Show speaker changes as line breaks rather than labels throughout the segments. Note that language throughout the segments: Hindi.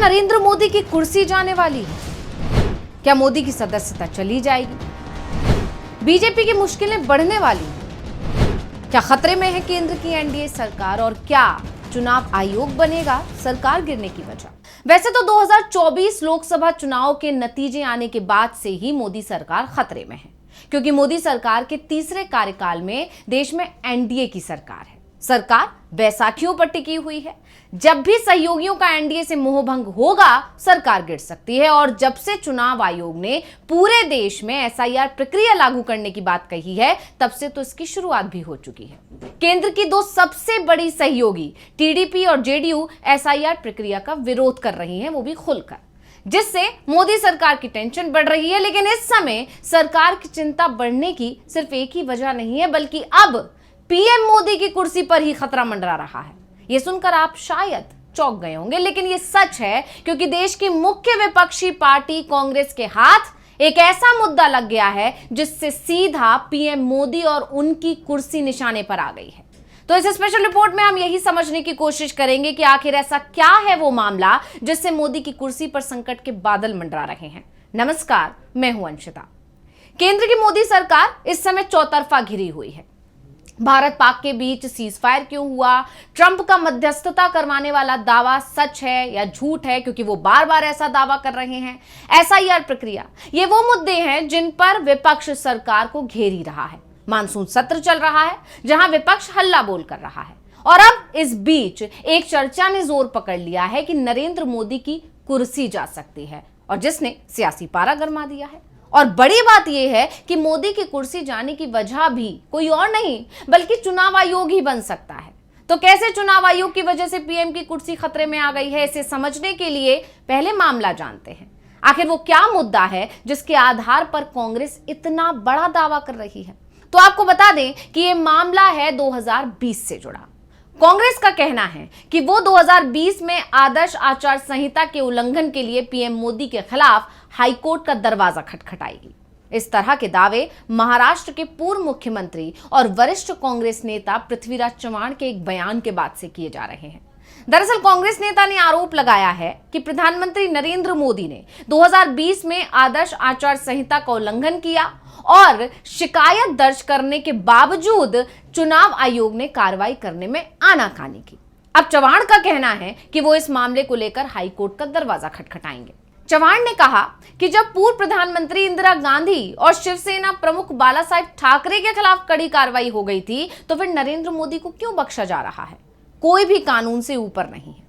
नरेंद्र मोदी की कुर्सी जाने वाली है? क्या मोदी की सदस्यता चली जाएगी? बीजेपी की मुश्किलें बढ़ने वाली हैं? क्या खतरे में है केंद्र की एनडीए सरकार? और क्या चुनाव आयोग बनेगा सरकार गिरने की वजह? वैसे तो 2024 लोकसभा चुनाव के नतीजे आने के बाद से ही मोदी सरकार खतरे में है, क्योंकि मोदी सरकार के तीसरे कार्यकाल में देश में एनडीए की सरकार है। सरकार बैसाखियों पर टिकी हुई है। जब भी सहयोगियों का एनडीए से मोहभंग होगा, सरकार गिर सकती है। और जब से चुनाव आयोग ने पूरे देश में एसआईआर प्रक्रिया लागू करने की बात कही है, तब से तो इसकी शुरुआत भी हो चुकी है। केंद्र की दो सबसे बड़ी सहयोगी टीडीपी और जेडीयू एसआईआर प्रक्रिया का विरोध कर रही हैं, वो भी खुलकर, जिससे मोदी सरकार की टेंशन बढ़ रही है। लेकिन इस समय सरकार की चिंता बढ़ने की सिर्फ एक ही वजह नहीं है, बल्कि अब पीएम मोदी की कुर्सी पर ही खतरा मंडरा रहा है। यह सुनकर आप शायद चौंक गए होंगे, लेकिन यह सच है, क्योंकि देश की मुख्य विपक्षी पार्टी कांग्रेस के हाथ एक ऐसा मुद्दा लग गया है जिससे सीधा पीएम मोदी और उनकी कुर्सी निशाने पर आ गई है। तो इस स्पेशल रिपोर्ट में हम यही समझने की कोशिश करेंगे कि आखिर ऐसा क्या है वो मामला जिससे मोदी की कुर्सी पर संकट के बादल मंडरा रहे हैं। नमस्कार, मैं हूं अंशिता। केंद्र की मोदी सरकार इस समय चौतरफा घिरी हुई है। भारत पाक के बीच सीज फायर क्यों हुआ? ट्रंप का मध्यस्थता करवाने वाला दावा सच है या झूठ है, क्योंकि वो बार बार ऐसा दावा कर रहे हैं। एसआईआर प्रक्रिया, ये वो मुद्दे हैं जिन पर विपक्ष सरकार को घेर ही रहा है। मानसून सत्र चल रहा है, जहां विपक्ष हल्ला बोल कर रहा है। और अब इस बीच एक चर्चा ने जोर पकड़ लिया है कि नरेंद्र मोदी की कुर्सी जा सकती है, और जिसने सियासी पारा गरमा दिया है। और बड़ी बात यह है कि मोदी की कुर्सी जाने की वजह भी कोई और नहीं बल्कि चुनाव आयोग ही बन सकता है। तो कैसे चुनाव आयोग की वजह से पीएम की कुर्सी खतरे में आ गई है, इसे समझने के लिए पहले मामला जानते हैं। आखिर वो क्या मुद्दा है जिसके आधार पर कांग्रेस इतना बड़ा दावा कर रही है? तो आपको बता दें कि यह मामला है 2020 से जुड़ा। कांग्रेस का कहना है कि वो 2020 में आदर्श आचार संहिता के उल्लंघन के लिए पीएम मोदी के खिलाफ हाईकोर्ट का दरवाजा खटखटाएगी। इस तरह के दावे महाराष्ट्र के पूर्व मुख्यमंत्री और वरिष्ठ कांग्रेस नेता पृथ्वीराज चव्हाण के एक बयान के बाद से किए जा रहे हैं। दरअसल कांग्रेस नेता ने आरोप लगाया है कि प्रधानमंत्री नरेंद्र मोदी ने 2020 में आदर्श आचार संहिता का उल्लंघन किया और शिकायत दर्ज करने के बावजूद चुनाव आयोग ने कार्रवाई करने में आनाकानी की। अब चव्हाण का कहना है कि वो इस मामले को लेकर हाईकोर्ट का दरवाजा खटखटाएंगे। चव्हाण ने कहा कि जब पूर्व प्रधानमंत्री इंदिरा गांधी और शिवसेना प्रमुख बाला साहेब ठाकरे के खिलाफ कड़ी कार्रवाई हो गई थी, तो फिर नरेंद्र मोदी को क्यों बख्शा जा रहा है? कोई भी कानून से ऊपर नहीं है।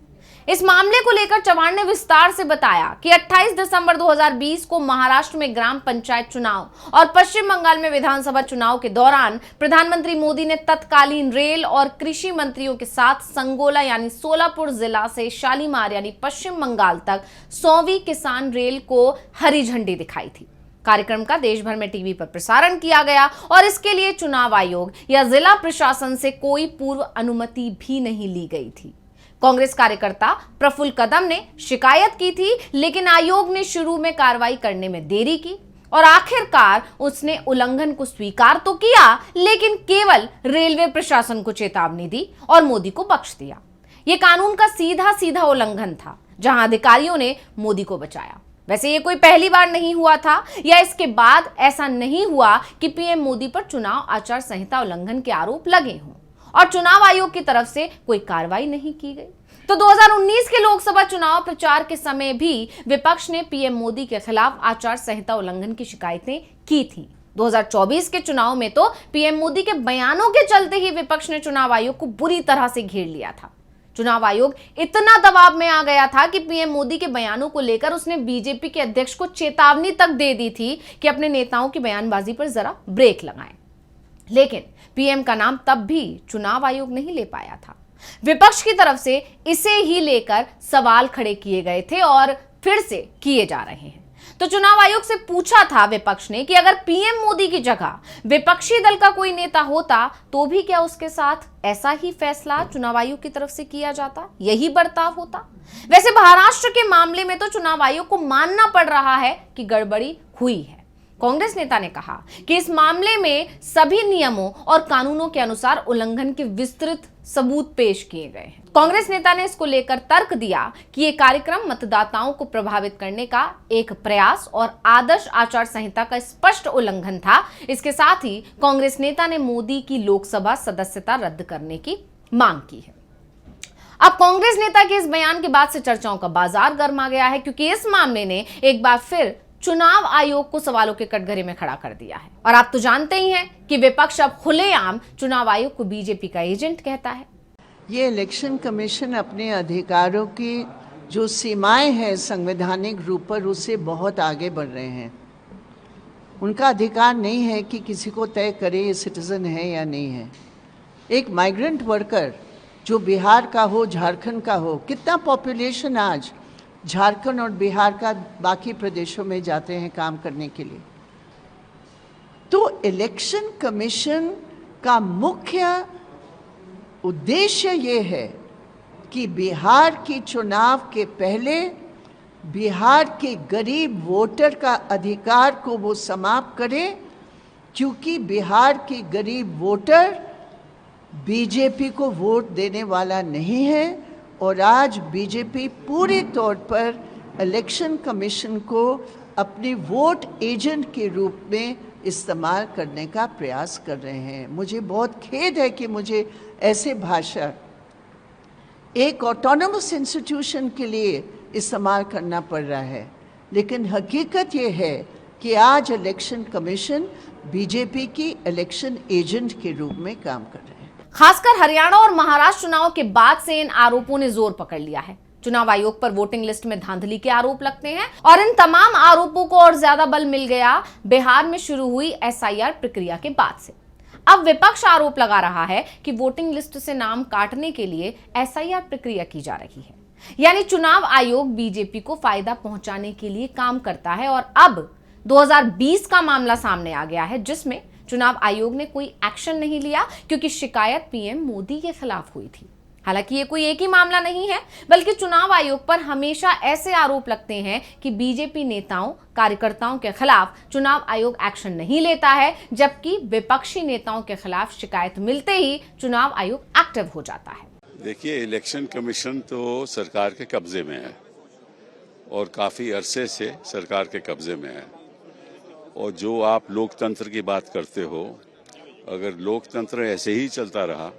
इस मामले को लेकर चव्हाण ने विस्तार से बताया कि 28 दिसंबर 2020 को महाराष्ट्र में ग्राम पंचायत चुनाव और पश्चिम बंगाल में विधानसभा चुनाव के दौरान प्रधानमंत्री मोदी ने तत्कालीन रेल और कृषि मंत्रियों के साथ संगोला यानी सोलापुर जिला से शालीमार यानी पश्चिम बंगाल तक 100वीं किसान रेल को हरी झंडी दिखाई थी। कार्यक्रम का देश भर में टीवी पर प्रसारण किया गया और इसके लिए चुनाव आयोग या जिला प्रशासन से कोई पूर्व अनुमति भी नहीं ली गई थी। कांग्रेस कार्यकर्ता प्रफुल्ल कदम ने शिकायत की थी, लेकिन आयोग ने शुरू में कार्रवाई करने में देरी की और आखिरकार उसने उल्लंघन को स्वीकार तो किया, लेकिन केवल रेलवे प्रशासन को चेतावनी दी और मोदी को बख्श दिया। यह कानून का सीधा सीधा उल्लंघन था, जहां अधिकारियों ने मोदी को बचाया। वैसे ये कोई पहली बार नहीं हुआ था, या इसके बाद ऐसा नहीं हुआ कि पीएम मोदी पर चुनाव आचार संहिता उल्लंघन के आरोप लगे हों और चुनाव आयोग की तरफ से कोई कार्रवाई नहीं की गई। तो 2019 के लोकसभा चुनाव प्रचार के समय भी विपक्ष ने पीएम मोदी के खिलाफ आचार संहिता उल्लंघन की शिकायतें की थी। 2024 के चुनाव में तो पीएम मोदी के बयानों के चलते ही विपक्ष ने चुनाव आयोग को बुरी तरह से घेर लिया था। चुनाव आयोग इतना दबाव में आ गया था कि पीएम मोदी के बयानों को लेकर उसने बीजेपी के अध्यक्ष को चेतावनी तक दे दी थी कि अपने नेताओं की बयानबाजी पर जरा ब्रेक लगाएं। लेकिन पीएम का नाम तब भी चुनाव आयोग नहीं ले पाया था। विपक्ष की तरफ से इसे ही लेकर सवाल खड़े किए गए थे और फिर से किए जा रहे हैं। तो चुनाव आयोग से पूछा था विपक्ष ने कि अगर पीएम मोदी की जगह विपक्षी दल का कोई नेता होता तो भी क्या उसके साथ ऐसा ही फैसला चुनाव आयोग की तरफ से किया जाता, यही बर्ताव होता? वैसे महाराष्ट्र के मामले में तो चुनाव आयोग को मानना पड़ रहा है कि गड़बड़ी हुई है। कांग्रेस नेता ने कहा कि इस मामले में सभी नियमों और कानूनों के अनुसार उल्लंघन के विस्तृत सबूत पेश किए गए हैं। कांग्रेस नेता ने इसको लेकर तर्क दिया कि यह कार्यक्रम मतदाताओं को प्रभावित करने का एक प्रयास और आदर्श आचार संहिता का स्पष्ट उल्लंघन था। इसके साथ ही कांग्रेस नेता ने मोदी की लोकसभा सदस्यता रद्द करने की मांग की है। अब कांग्रेस नेता के इस बयान के बाद से चर्चाओं का बाजार गर्मा गया है, क्योंकि इस मामले ने एक बार फिर चुनाव आयोग को सवालों के कटघरे में खड़ा कर दिया है। और आप तो जानते ही हैं कि विपक्ष अब खुलेआम चुनाव आयोग को बीजेपी का एजेंट कहता है।
ये इलेक्शन कमीशन अपने अधिकारों की जो सीमाएं हैं संवैधानिक रूप पर, उससे बहुत आगे बढ़ रहे हैं। उनका अधिकार नहीं है कि किसी को तय करे ये सिटीजन है या नहीं है। एक माइग्रेंट वर्कर जो बिहार का हो, झारखंड का हो, कितना पॉपुलेशन आज झारखंड और बिहार का बाकी प्रदेशों में जाते हैं काम करने के लिए। तो इलेक्शन कमीशन का मुख्य उद्देश्य ये है कि बिहार की चुनाव के पहले बिहार के गरीब वोटर का अधिकार को वो समाप्त करे, क्योंकि बिहार के गरीब वोटर बीजेपी को वोट देने वाला नहीं है। और आज बीजेपी पूरे तौर पर इलेक्शन कमीशन को अपनी वोट एजेंट के रूप में इस्तेमाल करने का प्रयास कर रहे हैं। मुझे बहुत खेद है कि मुझे ऐसे भाषा एक ऑटोनमस इंस्टीट्यूशन के लिए इस्तेमाल करना पड़ रहा है, लेकिन हकीकत ये है कि आज इलेक्शन कमीशन बीजेपी की इलेक्शन एजेंट के रूप में काम कर रहे हैं।
खासकर हरियाणा और महाराष्ट्र चुनाव के बाद से इन आरोपों ने जोर पकड़ लिया है। चुनाव आयोग पर वोटिंग लिस्ट में धांधली के आरोप लगते हैं और इन तमाम आरोपों को और ज्यादा बल मिल गया बिहार में शुरू हुई एसआईआर प्रक्रिया के बाद से। अब विपक्ष आरोप लगा रहा है कि वोटिंग लिस्ट से नाम काटने के लिए एसआईआर प्रक्रिया की जा रही है, यानी चुनाव आयोग बीजेपी को फायदा पहुंचाने के लिए काम करता है। और अब 2020 का मामला सामने आ गया है, जिसमें चुनाव आयोग ने कोई एक्शन नहीं लिया, क्योंकि शिकायत पीएम मोदी के खिलाफ हुई थी। हालांकि ये कोई एक ही मामला नहीं है, बल्कि चुनाव आयोग पर हमेशा ऐसे आरोप लगते हैं कि बीजेपी नेताओं कार्यकर्ताओं के खिलाफ चुनाव आयोग एक्शन नहीं लेता है, जबकि विपक्षी नेताओं के खिलाफ शिकायत मिलते ही चुनाव आयोग एक्टिव हो जाता है।
देखिए, इलेक्शन कमीशन तो सरकार के कब्जे में है और काफी अरसे से सरकार के कब्जे में है। और जो आप लोकतंत्र की बात करते हो, अगर लोकतंत्र ऐसे ही चलता रहा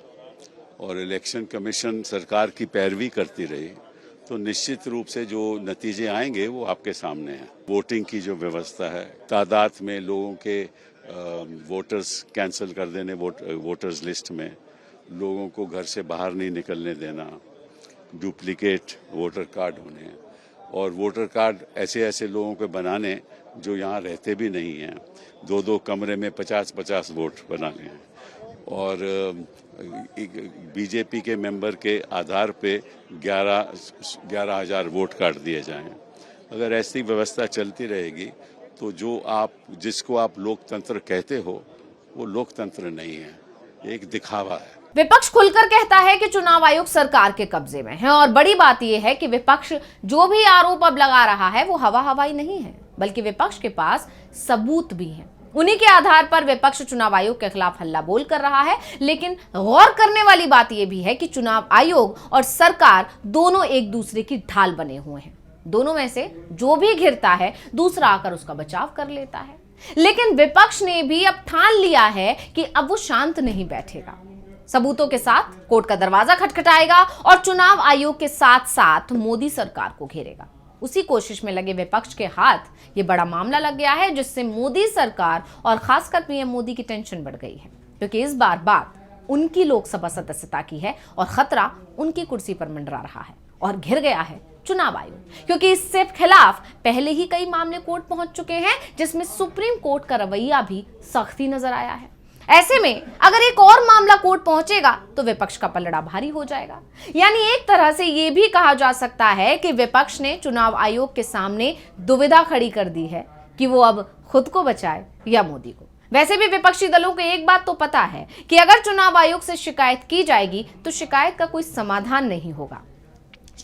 और इलेक्शन कमीशन सरकार की पैरवी करती रही, तो निश्चित रूप से जो नतीजे आएंगे वो आपके सामने हैं। वोटिंग की जो व्यवस्था है, तादाद में लोगों के वोटर्स कैंसिल कर देने, वोटर्स लिस्ट में लोगों को घर से बाहर नहीं निकलने देना, डुप्लीकेट वोटर कार्ड होने और वोटर कार्ड ऐसे ऐसे लोगों के बनाने जो यहाँ रहते भी नहीं हैं, 2-2 कमरे में 50-50 वोट बनाने हैं और बीजेपी के मेंबर के आधार पे 11,000 वोट काट दिए जाएं। अगर ऐसी व्यवस्था चलती रहेगी तो जिसको आप लोकतंत्र कहते हो वो लोकतंत्र नहीं है, एक दिखावा है।
विपक्ष खुलकर कहता है कि चुनाव आयोग सरकार के कब्जे में है और बड़ी बात यह है कि विपक्ष जो भी आरोप अब लगा रहा है वो हवाई नहीं है, बल्कि विपक्ष के पास सबूत भी हैं। उन्हीं के आधार पर विपक्ष चुनाव आयोग के खिलाफ हल्ला बोल कर रहा है। लेकिन गौर करने वाली बात यह भी है कि चुनाव आयोग और सरकार दोनों एक दूसरे की ढाल बने हुए हैं। दोनों में से जो भी घिरता है दूसरा आकर उसका बचाव कर लेता है। लेकिन विपक्ष ने भी अब ठान लिया है कि अब वो शांत नहीं बैठेगा, सबूतों के साथ कोर्ट का दरवाजा खटखटाएगा और चुनाव आयोग के साथ साथ मोदी सरकार को घेरेगा। उसी कोशिश में लगे विपक्ष के हाथ ये बड़ा मामला लग गया है, जिससे मोदी सरकार और खासकर पीएम मोदी की टेंशन बढ़ गई है, क्योंकि इस बार बात उनकी लोकसभा सदस्यता की है और खतरा उनकी कुर्सी पर मंडरा रहा है और घिर गया है चुनाव आयोग, क्योंकि इससे खिलाफ पहले ही कई मामले कोर्ट पहुंच चुके हैं, जिसमें सुप्रीम कोर्ट का रवैया भी सख्ती नजर आया है। ऐसे में अगर एक और मामला कोर्ट पहुंचेगा तो विपक्ष का पलड़ा भारी हो जाएगा। यानी एक तरह से यह भी कहा जा सकता है कि विपक्ष ने चुनाव आयोग के सामने दुविधा खड़ी कर दी है कि वो अब खुद को बचाए या मोदी को। वैसे भी विपक्षी दलों को एक बात तो पता है कि अगर चुनाव आयोग से शिकायत की जाएगी तो शिकायत का कोई समाधान नहीं होगा।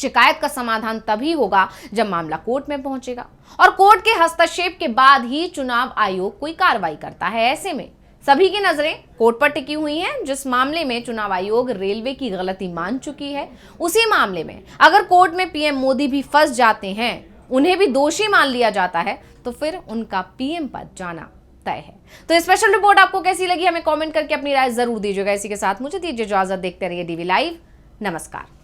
शिकायत का समाधान तभी होगा जब मामला कोर्ट में पहुंचेगा और कोर्ट के हस्तक्षेप के बाद ही चुनाव आयोग कोई कार्रवाई करता है। ऐसे में सभी की नजरें कोर्ट पर टिकी हुई हैं। जिस मामले में चुनाव आयोग रेलवे की गलती मान चुकी है, उसी मामले में अगर कोर्ट में पीएम मोदी भी फंस जाते हैं, उन्हें भी दोषी मान लिया जाता है, तो फिर उनका पीएम पद जाना तय है। तो स्पेशल रिपोर्ट आपको कैसी लगी, हमें कमेंट करके अपनी राय जरूर दीजिएगा। इसी के साथ मुझे दीजिए इजाजत। देखते रहिए डीवी लाइव। नमस्कार।